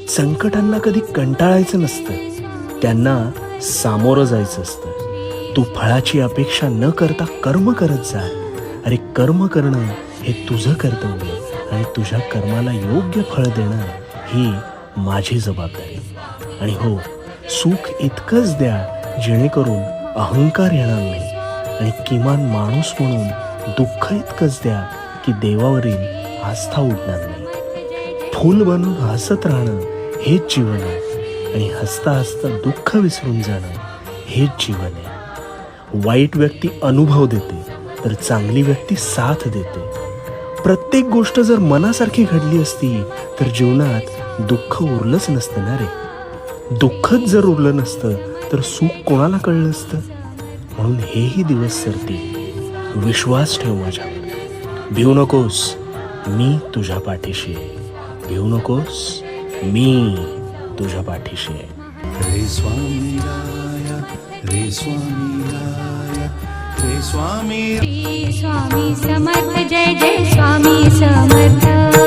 संकटांना कधी कंटाळायचं नसतं, त्यांना सामोरं जायचं असतं. तू फळाची अपेक्षा न करता कर्म करत जा. अरे कर्म करणं हे तुझं कर्तव्य आणि तुझ्या कर्माला योग्य फळ देणं ही माझी जबाबदारी. आणि हो, सुख इतकंच द्या जेणेकरून अहंकार येणार नाही, आणि किमान माणूस म्हणून दुःख इतकंच द्या की देवावरील आस्था उडणार नाही. फूल बनून हसत राहणं हेच जीवन आहे, आणि हसता हसता दुःख विसरून जाणं हेच जीवन आहे. वाईट व्यक्ती अनुभव देते, तर चांगली व्यक्ती साथ देते. प्रत्येक गोष्ट जर मनासारखी घडली असती तर जीवनात दुःख उरलंच नसतं ना रे. दुःखच जर उरलं नसतं तर सुख कोणाला कळलं असतं. म्हणून हेही दिवस सरतील. विश्वास ठेव माझ्यावर. भिवू नकोस, मी तुझ्या पाठीशी आहे. भिवू नकोस, मी तुझ्या पाठीशी आहे. रे स्वामी राया, रे स्वामी राया, रे स्वामी.